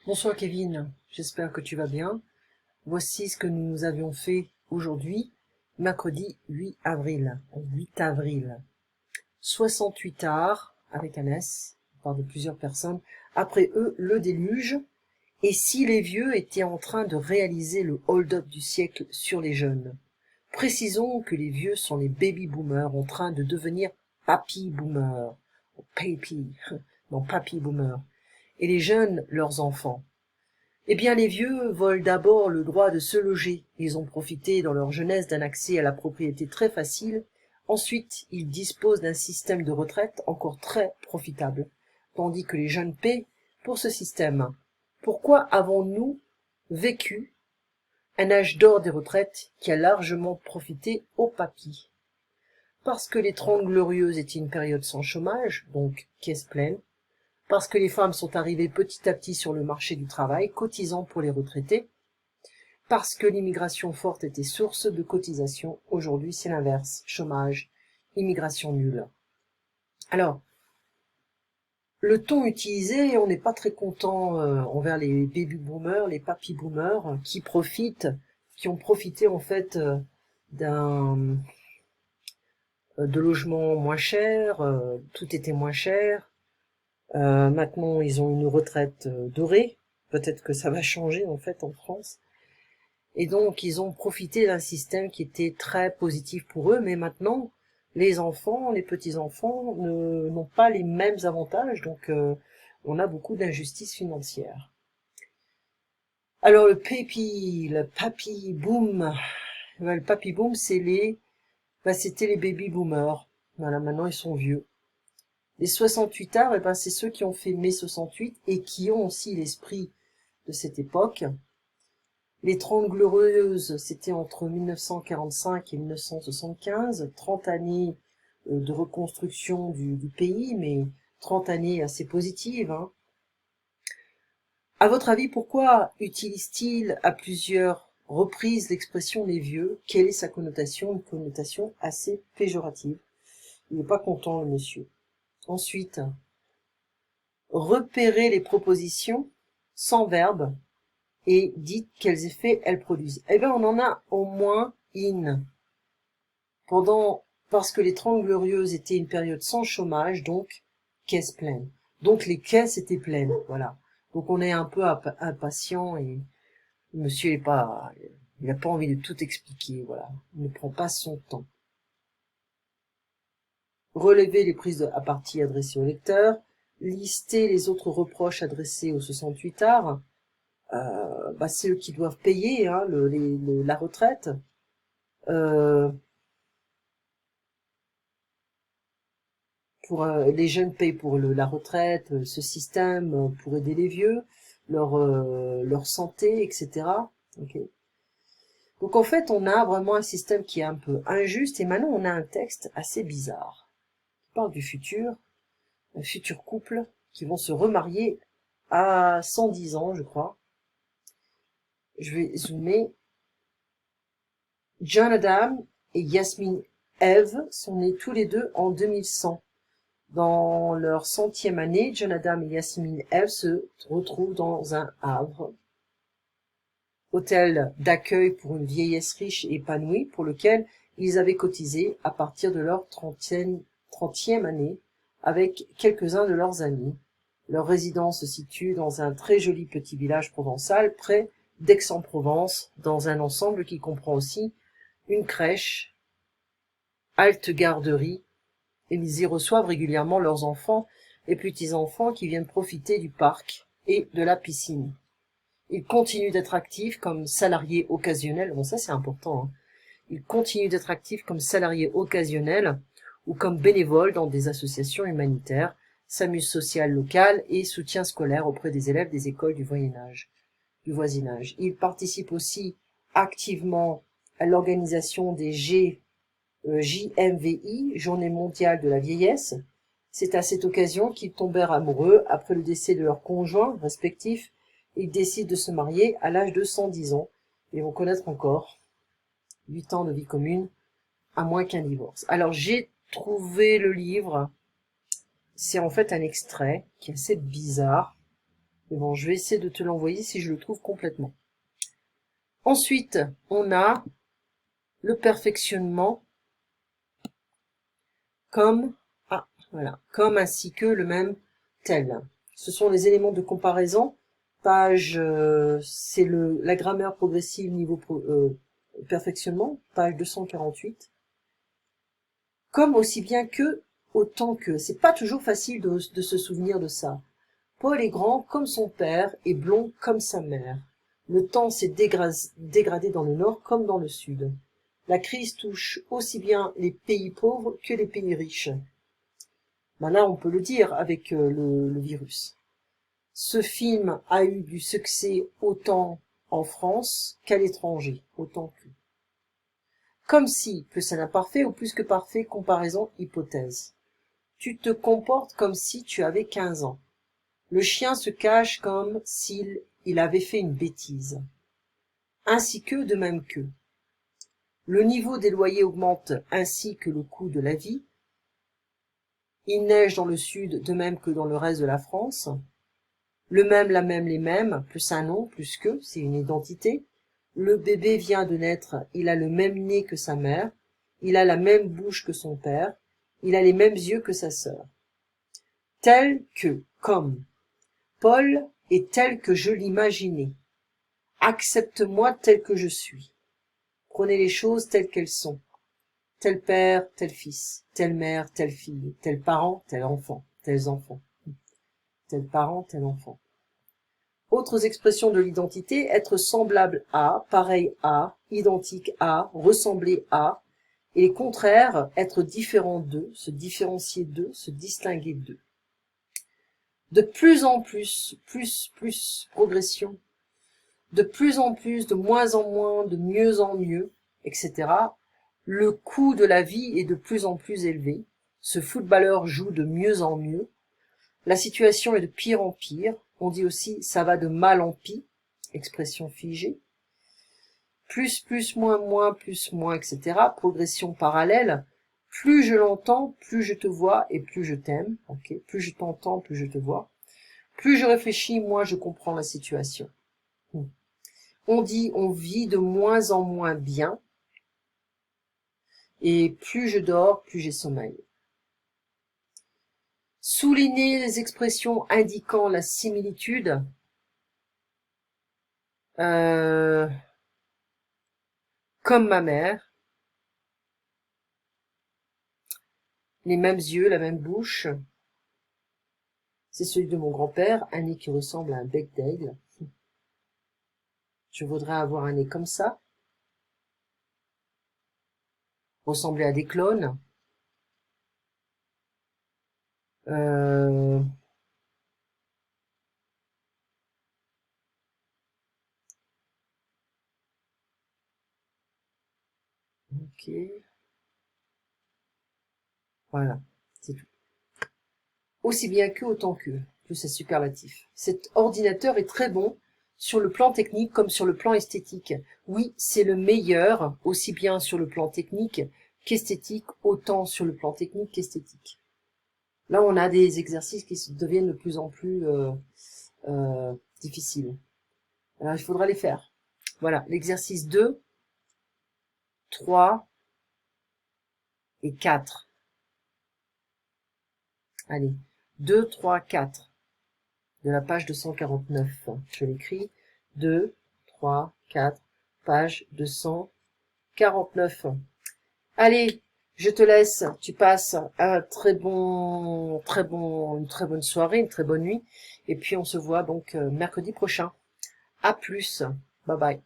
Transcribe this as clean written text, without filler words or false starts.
Bonsoir Kevin, j'espère que tu vas bien. Voici ce que nous avions fait aujourd'hui, mercredi 8 avril. 8 avril. 68 arts, avec un S, on parle de plusieurs personnes. Après eux, le déluge. Et si les vieux étaient en train de réaliser le hold-up du siècle sur les jeunes? Précisons que les vieux sont les baby-boomers en train de devenir papy-boomers. Papy, non papy-boomers. Et les jeunes, leurs enfants. Eh bien, les vieux volent d'abord le droit de se loger. Ils ont profité dans leur jeunesse d'un accès à la propriété très facile. Ensuite, ils disposent d'un système de retraite encore très profitable, tandis que les jeunes paient pour ce système. Pourquoi avons-nous vécu un âge d'or des retraites qui a largement profité aux papis? Parce que les 30 glorieuses étaient une période sans chômage, donc caisse pleine, parce que les femmes sont arrivées petit à petit sur le marché du travail, cotisant pour les retraités, parce que l'immigration forte était source de cotisation. Aujourd'hui, c'est l'inverse, chômage, immigration nulle. Alors, le ton utilisé, on n'est pas très content envers les baby boomers, les papy boomers, qui ont profité en fait d'un de logements moins chers, tout était moins cher. Maintenant, ils ont une retraite dorée. Peut-être que ça va changer en fait en France. Et donc, ils ont profité d'un système qui était très positif pour eux, mais maintenant, les enfants, les petits-enfants n'ont pas les mêmes avantages, donc on a beaucoup d'injustice financière. Alors, le papy boom, le papy boom, c'était les baby boomers. Voilà, maintenant ils sont vieux. Les 68 arts, c'est ceux qui ont fait mai 68 et qui ont aussi l'esprit de cette époque. Les 30 glorieuses, c'était entre 1945 et 1975, 30 années de reconstruction du pays, mais 30 années assez positives. Hein. À votre avis, pourquoi utilise-t-il à plusieurs reprises l'expression les vieux? Quelle est sa connotation? Une connotation assez péjorative. Il n'est pas content, le monsieur. Ensuite, repérez les propositions sans verbe et dites quels effets elles produisent. Eh bien, on en a au moins une. Parce que les 30 glorieuses étaient une période sans chômage, donc caisse pleine. Donc les caisses étaient pleines, voilà. Donc on est un peu impatient et le monsieur il n'a pas envie de tout expliquer, voilà. Il ne prend pas son temps. Relevez les prises à partie adressées au lecteur, listez les autres reproches adressés aux 68 arts. C'est eux qui doivent payer hein, la retraite. Les jeunes payent pour la retraite, ce système pour aider les vieux, leur santé, etc. Okay. Donc en fait, on a vraiment un système qui est un peu injuste et maintenant on a un texte assez bizarre qui parle du futur, un futur couple qui vont se remarier à 110 ans, je crois. Je vais zoomer. John Adam et Yasmine Eve sont nés tous les deux en 2100. Dans leur 100e année, John Adam et Yasmine Eve se retrouvent dans un havre, hôtel d'accueil pour une vieillesse riche et épanouie, pour lequel ils avaient cotisé à partir de leur 30e année avec quelques-uns de leurs amis. Leur résidence se situe dans un très joli petit village provençal près d'Aix-en-Provence, dans un ensemble qui comprend aussi une crèche, halte garderie, et ils y reçoivent régulièrement leurs enfants et petits-enfants qui viennent profiter du parc et de la piscine. Ils continuent d'être actifs comme salariés occasionnels, bon ça c'est important, hein. Ils continuent d'être actifs comme salariés occasionnels ou comme bénévoles dans des associations humanitaires, SAMU social local et soutien scolaire auprès des élèves des écoles du voisinage. Ils participent aussi activement à l'organisation des JMVI, Journée mondiale de la vieillesse. C'est à cette occasion qu'ils tombèrent amoureux après le décès de leurs conjoints respectifs. Ils décident de se marier à l'âge de 110 ans et vont connaître encore 8 ans de vie commune, à moins qu'un divorce. Alors j'ai trouvé le livre, c'est en fait un extrait qui est assez bizarre. Mais bon, je vais essayer de te l'envoyer si je le trouve complètement. Ensuite, on a le perfectionnement comme, voilà, comme ainsi que le même tel. Ce sont les éléments de comparaison. Page, c'est la grammaire progressive niveau perfectionnement, page 248. Comme aussi bien que, autant que. C'est pas toujours facile de se souvenir de ça. Paul est grand comme son père et blond comme sa mère. Le temps s'est dégradé dans le nord comme dans le sud. La crise touche aussi bien les pays pauvres que les pays riches. Ben là, on peut le dire avec le virus. Ce film a eu du succès autant en France qu'à l'étranger, autant que. Comme si, plus un imparfait ou plus que parfait, comparaison, hypothèse. Tu te comportes comme si tu avais 15 ans. Le chien se cache comme s'il avait fait une bêtise. Ainsi que, de même que. Le niveau des loyers augmente ainsi que le coût de la vie. Il neige dans le sud de même que dans le reste de la France. Le même, la même, les mêmes, plus un nom, plus que, c'est une identité. Le bébé vient de naître, il a le même nez que sa mère, il a la même bouche que son père, il a les mêmes yeux que sa sœur. Tel que, comme. Paul est tel que je l'imaginais. Accepte-moi tel que je suis. Prenez les choses telles qu'elles sont. Tel père, tel fils, telle mère, telle fille, tel parent, tel enfant, tels enfants. Tel parent, tel enfant. Autres expressions de l'identité, être semblable à, pareil à, identique à, ressembler à, et les contraires, être différent d'eux, se différencier d'eux, se distinguer d'eux. De plus en plus, progression, de plus en plus, de moins en moins, de mieux en mieux, etc. Le coût de la vie est de plus en plus élevé, ce footballeur joue de mieux en mieux, la situation est de pire en pire, on dit aussi ça va de mal en pis, expression figée, plus, moins, etc. Progression parallèle, plus je l'entends, plus je te vois et plus je t'aime, ok, plus je t'entends, plus je te vois, plus je réfléchis, moins je comprends la situation. On dit on vit de moins en moins bien, et plus je dors, plus j'ai sommeil. Souligner les expressions indiquant la similitude, comme ma mère, les mêmes yeux, la même bouche, c'est celui de mon grand-père, un nez qui ressemble à un bec d'aigle. Je voudrais avoir un nez comme ça, ressembler à des clones. Ok. Voilà, c'est tout. Aussi bien que, autant que, plus c'est superlatif. Cet ordinateur est très bon sur le plan technique comme sur le plan esthétique. Oui, c'est le meilleur, aussi bien sur le plan technique qu'esthétique, autant sur le plan technique qu'esthétique. Là, on a des exercices qui deviennent de plus en plus difficiles. Alors, il faudra les faire. Voilà, l'exercice 2, 3 et 4. Allez, 2, 3, 4. De la page 249. Je l'écris. 2, 3, 4, page 249. Allez, je te laisse. Tu passes un une très bonne soirée, une très bonne nuit. Et puis on se voit donc mercredi prochain. À plus. Bye bye.